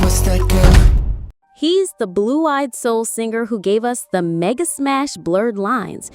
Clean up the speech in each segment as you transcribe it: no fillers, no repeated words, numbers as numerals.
What's that girl? He's the blue-eyed soul singer who gave us the mega smash Blurred Lines.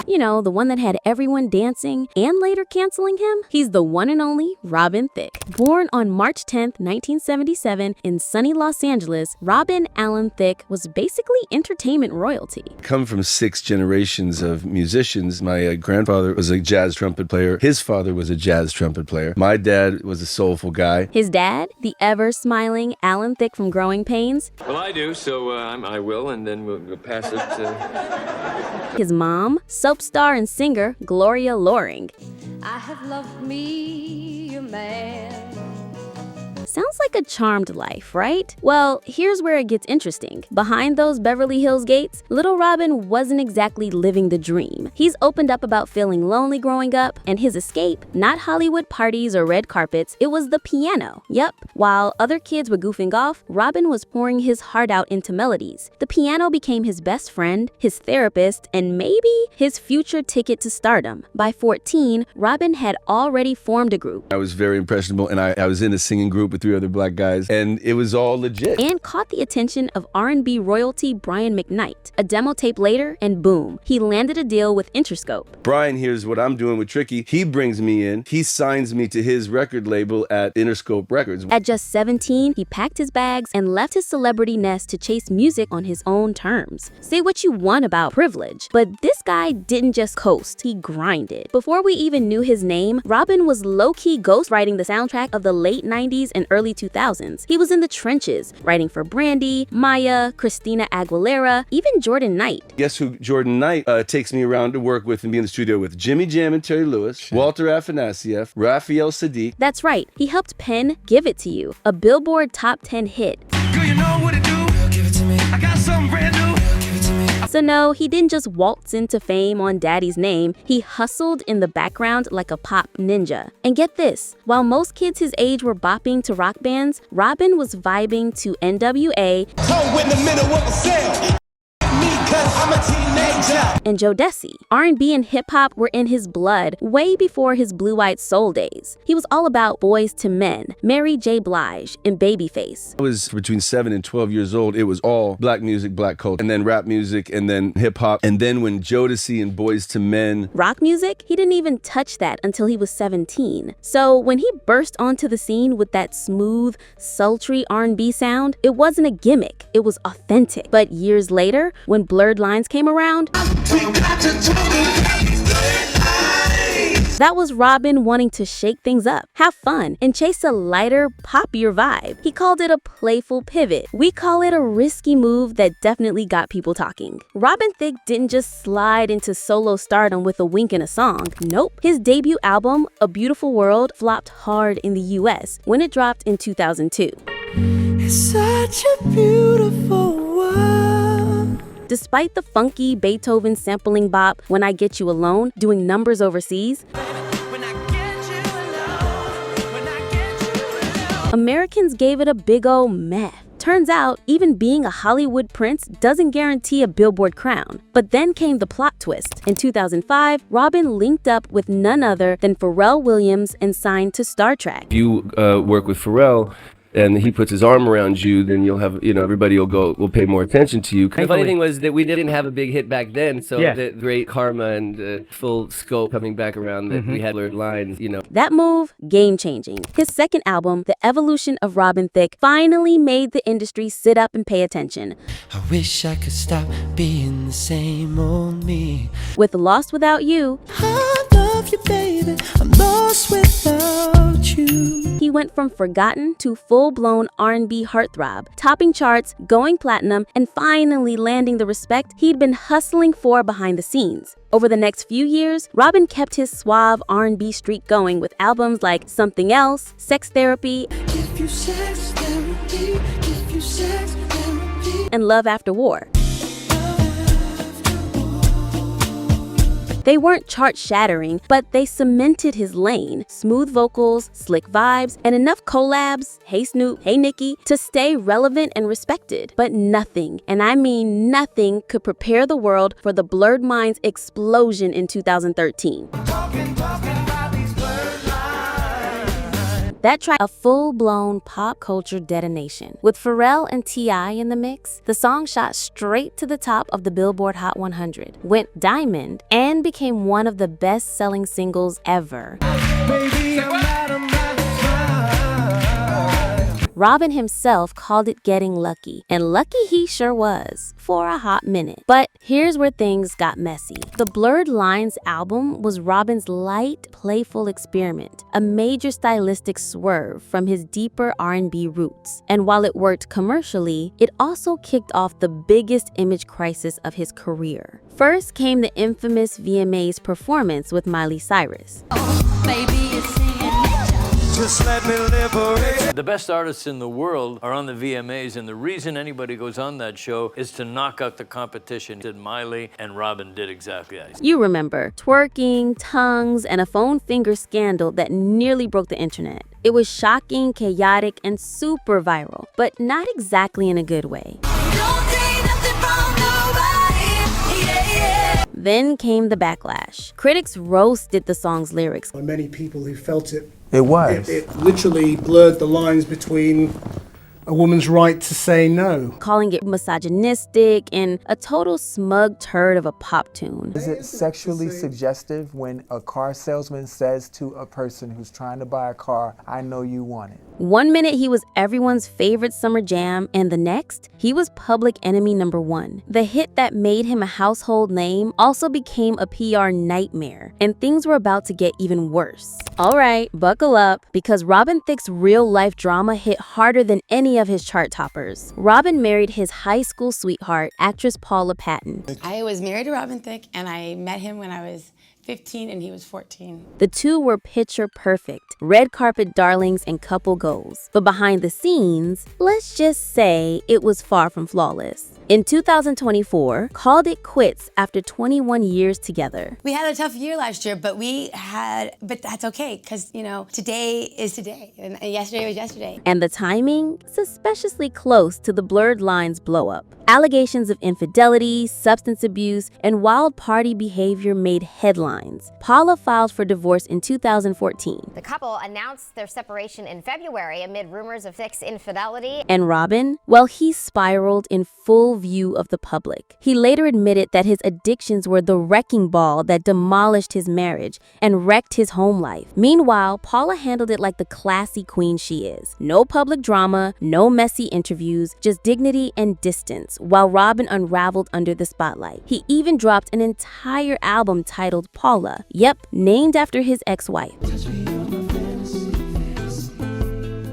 You know, the one that had everyone dancing and later canceling him? He's the one and only Robin Thicke. Born on March 10th, 1977 in sunny Los Angeles, Robin Allen Thicke was basically entertainment royalty. Come from 6 generations of musicians. My grandfather was a jazz trumpet player. His father was a jazz trumpet player. My dad was a soulful guy. His dad, the ever-smiling Allen Thicke from Growing Pains. Well, I do, so I will, and then we'll pass it to... His mom, soap star and singer Gloria Loring. I have loved me a man. Sounds like a charmed life, right? Well, here's where it gets interesting. Behind those Beverly Hills gates, little Robin wasn't exactly living the dream. He's opened up about feeling lonely growing up, and his escape, not Hollywood parties or red carpets, it was the piano. Yep, while other kids were goofing off, Robin was pouring his heart out into melodies. The piano became his best friend, his therapist, and maybe his future ticket to stardom. By 14, Robin had already formed a group. I was very impressionable, and I was in a singing group with 3 other black guys, and it was all legit. And caught the attention of R&B royalty Brian McKnight. A demo tape later, and boom, he landed a deal with Interscope. Brian hears what I'm doing with Thicke. He brings me in. He signs me to his record label at Interscope Records. At just 17, he packed his bags and left his celebrity nest to chase music on his own terms. Say what you want about privilege, but this guy didn't just coast, he grinded. Before we even knew his name, Robin was low-key ghostwriting the soundtrack of the late 90s and early 2000s. He was in the trenches, writing for Brandy, Maya, Christina Aguilera, even Jordan Knight. Guess who Jordan Knight takes me around to work with and be in the studio with? Jimmy Jam and Terry Lewis, Walter Afanasieff, Raphael Sadiq. That's right, he helped pen Give It To You, a Billboard Top 10 hit. Girl, you know what to do. Give it to me. I got something brand new. Give it to me. So no, he didn't just waltz into fame on Daddy's name, he hustled in the background like a pop ninja. And get this, while most kids his age were bopping to rock bands, Robin was vibing to NWA and Joe Desi. R&B and hip-hop were in his blood way before his blue-eyed soul days. He was all about Boys to Men, Mary J. Blige, and Babyface. I was between 7 and 12 years old. It was all black music, black culture, and then rap music, and then hip-hop. And then when Jodeci and Boys to Men. Rock music? He didn't even touch that until he was 17. So when he burst onto the scene with that smooth, sultry R&B sound, it wasn't a gimmick, it was authentic. But years later, when Blurred Lines came around, that was Robin wanting to shake things up, have fun, and chase a lighter, poppier vibe. He called it a playful pivot. We call it a risky move that definitely got people talking. Robin Thicke didn't just slide into solo stardom with a wink and a song. Nope. His debut album, A Beautiful World, flopped hard in the US when it dropped in 2002. It's such a beautiful world. Despite the funky Beethoven sampling bop When I Get You Alone doing numbers overseas, Americans gave it a big ol' meh. Turns out, even being a Hollywood prince doesn't guarantee a Billboard crown. But then came the plot twist. In 2005, Robin linked up with none other than Pharrell Williams and signed to Star Trek. If you work with Pharrell, and he puts his arm around you, then you'll have, everybody will pay more attention to you. The funny thing was that we didn't have a big hit back then, so the great karma and full scope coming back around that we had Blurred Lines, That move, game-changing. His second album, The Evolution of Robin Thicke, finally made the industry sit up and pay attention. I wish I could stop being the same old me. With Lost Without You, I love you, baby. I'm lost without you. he went from forgotten to full-blown R&B heartthrob, topping charts, going platinum, and finally landing the respect he'd been hustling for behind the scenes. Over the next few years, Robin kept his suave R&B streak going with albums like Something Else, Sex Therapy, Give you sex therapy, give you sex therapy. and Love After War. They weren't chart-shattering, but they cemented his lane. Smooth vocals, slick vibes, and enough collabs, Hey Snoop, Hey Nicki, to stay relevant and respected. But nothing, and I mean nothing, could prepare the world for the Blurred Minds explosion in 2013. That track, a full-blown pop culture detonation. With Pharrell and T.I. in the mix, the song shot straight to the top of the Billboard Hot 100, went diamond, and became one of the best-selling singles ever. Baby, I'm out of my mind. Robin himself called it getting lucky, and lucky he sure was, for a hot minute. But here's where things got messy. The Blurred Lines album was Robin's light, playful experiment, a major stylistic swerve from his deeper R&B roots. And while it worked commercially, it also kicked off the biggest image crisis of his career. First came the infamous VMA's performance with Miley Cyrus. Just let me liberate. The best artists in the world are on the VMAs, and the reason anybody goes on that show is to knock out the competition. And Miley and Robin did exactly that. You remember, twerking, tongues, and a phone finger scandal that nearly broke the internet. It was shocking, chaotic, and super viral, but not exactly in a good way. Then came the backlash. Critics roasted the song's lyrics. Many people who felt it. It literally blurred the lines between a woman's right to say no. Calling it misogynistic and a total smug turd of a pop tune. Is it sexually suggestive when a car salesman says to a person who's trying to buy a car, I know you want it? One minute he was everyone's favorite summer jam, and the next, he was public enemy #1. The hit that made him a household name also became a PR nightmare, and things were about to get even worse. All right, buckle up, because Robin Thicke's real-life drama hit harder than any of his chart toppers. Robin married his high school sweetheart, actress Paula Patton. I was married to Robin Thicke, and I met him when I was 15 and he was 14. The two were picture perfect, red carpet darlings and couple goals. But behind the scenes, let's just say it was far from flawless. In 2024, called it quits after 21 years together. We had a tough year last year, but that's okay, because, today is today, and yesterday was yesterday. And the timing? Suspiciously close to the Blurred Lines blow-up. Allegations of infidelity, substance abuse, and wild party behavior made headlines. Paula filed for divorce in 2014. The couple announced their separation in February amid rumors of Thicke's infidelity. And Robin? Well, he spiraled in full view of the public. He later admitted that his addictions were the wrecking ball that demolished his marriage and wrecked his home life. Meanwhile, Paula handled it like the classy queen she is. No public drama, no messy interviews, just dignity and distance, while Robin unraveled under the spotlight. He even dropped an entire album titled Paula. Yep, named after his ex-wife.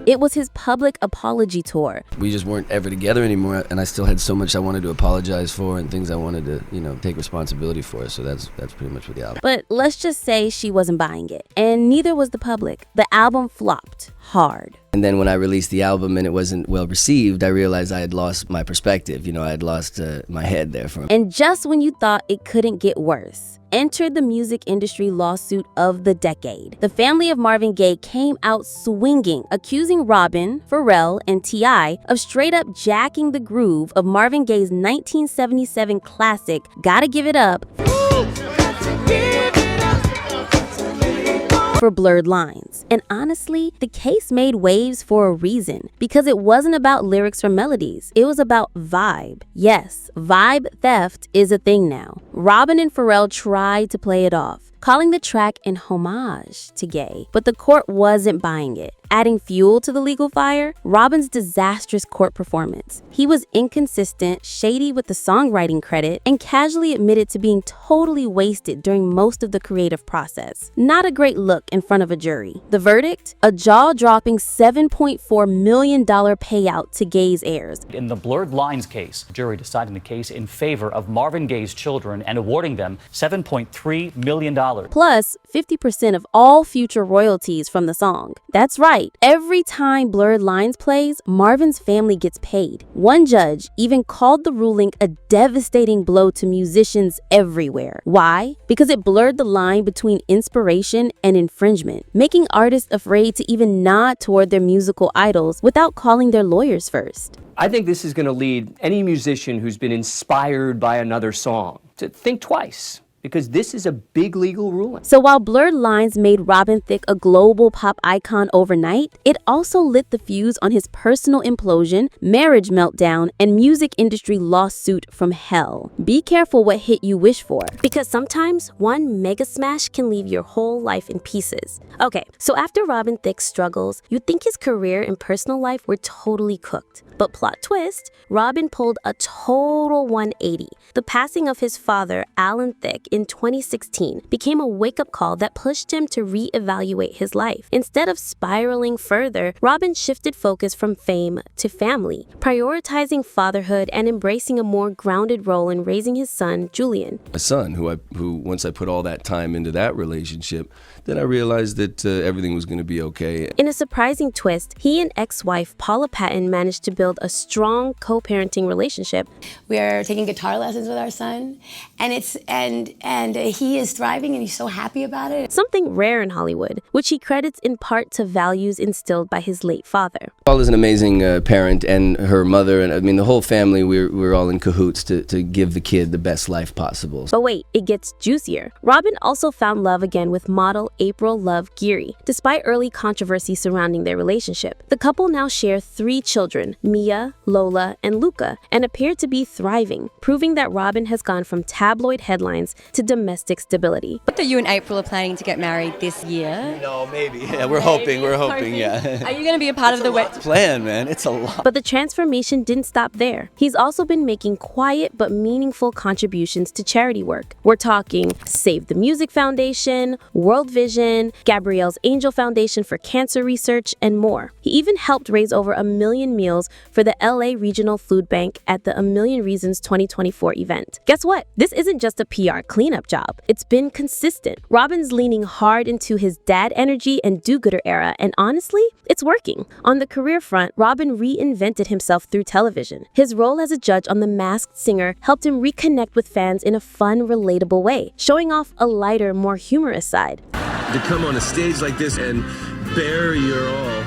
It was his public apology tour. We just weren't ever together anymore, and I still had so much I wanted to apologize for and things I wanted to, take responsibility for. So that's pretty much what the album. But let's just say she wasn't buying it, and neither was the public. The album flopped hard. And then when I released the album and it wasn't well received, I realized I had lost my perspective. I had lost my head there for a And just when you thought it couldn't get worse, entered the music industry lawsuit of the decade. The family of Marvin Gaye came out swinging, accusing Robin, Pharrell, and T.I. of straight up jacking the groove of Marvin Gaye's 1977 classic, Gotta Give It Up, for Blurred Lines. And honestly, the case made waves for a reason, because it wasn't about lyrics or melodies. It was about vibe. Yes, vibe theft is a thing now. Robin and Pharrell tried to play it off, calling the track an homage to Gaye, but the court wasn't buying it. Adding fuel to the legal fire, Robin's disastrous court performance. He was inconsistent, shady with the songwriting credit, and casually admitted to being totally wasted during most of the creative process. Not a great look in front of a jury. The verdict? A jaw-dropping $7.4 million payout to Gaye's heirs. In the Blurred Lines case, the jury deciding the case in favor of Marvin Gaye's children and awarding them $7.3 million. Plus 50% of all future royalties from the song. That's right. Every time Blurred Lines plays, Marvin's family gets paid. One judge even called the ruling a devastating blow to musicians everywhere. Why? Because it blurred the line between inspiration and infringement, making artists afraid to even nod toward their musical idols without calling their lawyers first. I think this is going to lead any musician who's been inspired by another song to think twice, because this is a big legal ruling. So while Blurred Lines made Robin Thicke a global pop icon overnight, it also lit the fuse on his personal implosion, marriage meltdown, and music industry lawsuit from hell. Be careful what hit you wish for, because sometimes one mega smash can leave your whole life in pieces. Okay, so after Robin Thicke's struggles, you'd think his career and personal life were totally cooked. But plot twist, Robin pulled a total 180. The passing of his father, Alan Thicke, in 2016 became a wake-up call that pushed him to reevaluate his life. Instead of spiraling further, Robin shifted focus from fame to family, prioritizing fatherhood and embracing a more grounded role in raising his son, Julian. My son, who once I put all that time into that relationship, then I realized that everything was going to be okay. In a surprising twist, he and ex-wife Paula Patton managed to build a strong co-parenting relationship. We are taking guitar lessons with our son, and he is thriving, and he's so happy about it. Something rare in Hollywood, which he credits in part to values instilled by his late father. Paula's an amazing parent, and her mother, and I mean the whole family, we're all in cahoots to give the kid the best life possible. But wait, it gets juicier. Robin also found love again with model April Love Geary. Despite early controversy surrounding their relationship, the couple now share 3 children, Mia, Lola, and Luca, and appear to be thriving, proving that Robin has gone from tabloid headlines to domestic stability. That you and April are planning to get married this year? No, maybe. Yeah, we're hoping, yeah. Are you going to be a part of the wedding? Plan, man. It's a lot. But the transformation didn't stop there. He's also been making quiet but meaningful contributions to charity work. We're talking Save the Music Foundation, World Vision, Gabrielle's Angel Foundation for Cancer Research, and more. He even helped raise over 1 million meals for the LA Regional Food Bank at the A Million Reasons 2024 event. Guess what? This isn't just a PR cleanup job. It's been consistent. Robin's leaning hard into his dad energy and do-gooder era, and honestly, it's working. On the career front, Robin reinvented himself through television. His role as a judge on The Masked Singer helped him reconnect with fans in a fun, relatable way, showing off a lighter, more humorous side. To come on a stage like this and bare your all.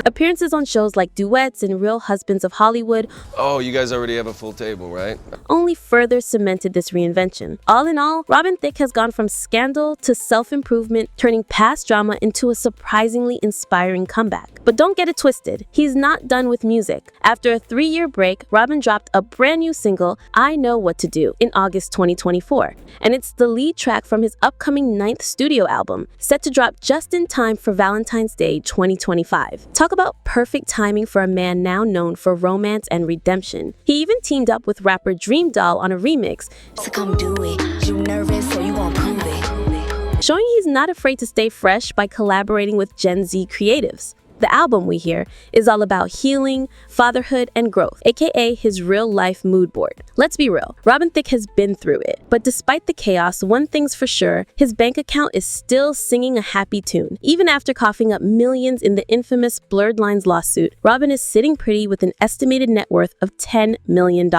Appearances on shows like Duets and Real Husbands of Hollywood. Oh, you guys already have a full table, right? Only further cemented this reinvention. All in all, Robin Thicke has gone from scandal to self-improvement, turning past drama into a surprisingly inspiring comeback. But don't get it twisted, he's not done with music. After a 3-year break, Robin dropped a brand new single, I Know What to Do, in August 2024. And it's the lead track from his upcoming 9th studio album, set to drop just in time for Valentine's Day 2025. Talk about perfect timing for a man now known for romance and redemption. He even teamed up with rapper Dream Doll on a remix. So come do it. You nervous, so you won't prove it. Showing he's not afraid to stay fresh by collaborating with Gen Z creatives. The album, we hear, is all about healing, fatherhood, and growth, aka his real-life mood board. Let's be real, Robin Thicke has been through it. But despite the chaos, one thing's for sure, his bank account is still singing a happy tune. Even after coughing up millions in the infamous Blurred Lines lawsuit, Robin is sitting pretty with an estimated net worth of $10 million.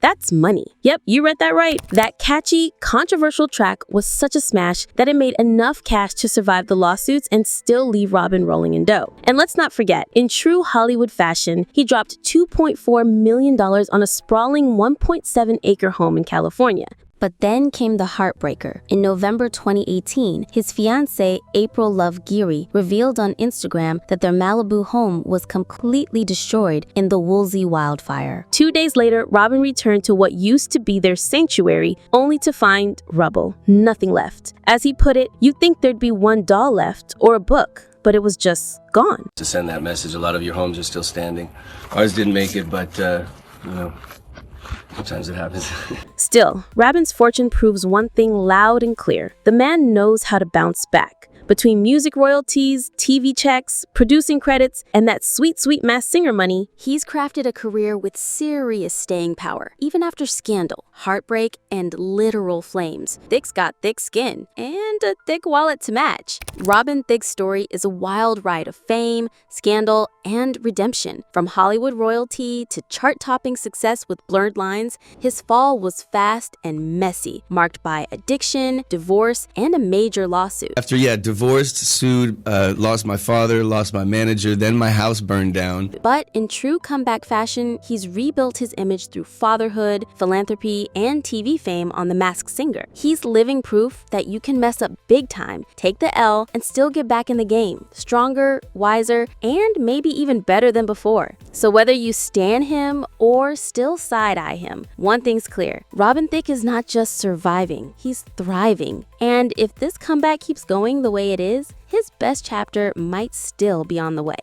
That's money. Yep, you read that right. That catchy, controversial track was such a smash that it made enough cash to survive the lawsuits and still leave Robin rolling in dough. And let's not forget, in true Hollywood fashion, he dropped $2.4 million on a sprawling 1.7-acre home in California. But then came the heartbreaker. In November 2018, his fiancée, April Love Geary, revealed on Instagram that their Malibu home was completely destroyed in the Woolsey wildfire. 2 days later, Robin returned to what used to be their sanctuary, only to find rubble, nothing left. As he put it, you'd think there'd be one doll left or a book, but it was just gone. To send that message, a lot of your homes are still standing. Ours didn't make it, but, sometimes it happens. Still, Robin's fortune proves one thing loud and clear. The man knows how to bounce back. Between music royalties, TV checks, producing credits, and that sweet, sweet Masked Singer money, he's crafted a career with serious staying power, even after scandal, heartbreak, and literal flames. Thicke's got thick skin, and a thick wallet to match. Robin Thicke's story is a wild ride of fame, scandal, and redemption. From Hollywood royalty to chart-topping success with Blurred Lines, his fall was fast and messy, marked by addiction, divorce, and a major lawsuit. After, divorce divorced, sued, lost my father, lost my manager, then my house burned down. But in true comeback fashion, he's rebuilt his image through fatherhood, philanthropy, and TV fame on The Masked Singer. He's living proof that you can mess up big time, take the L, and still get back in the game, stronger, wiser, and maybe even better than before. So whether you stan him or still side-eye him, one thing's clear. Robin Thicke is not just surviving, he's thriving. And if this comeback keeps going the way it is, his best chapter might still be on the way.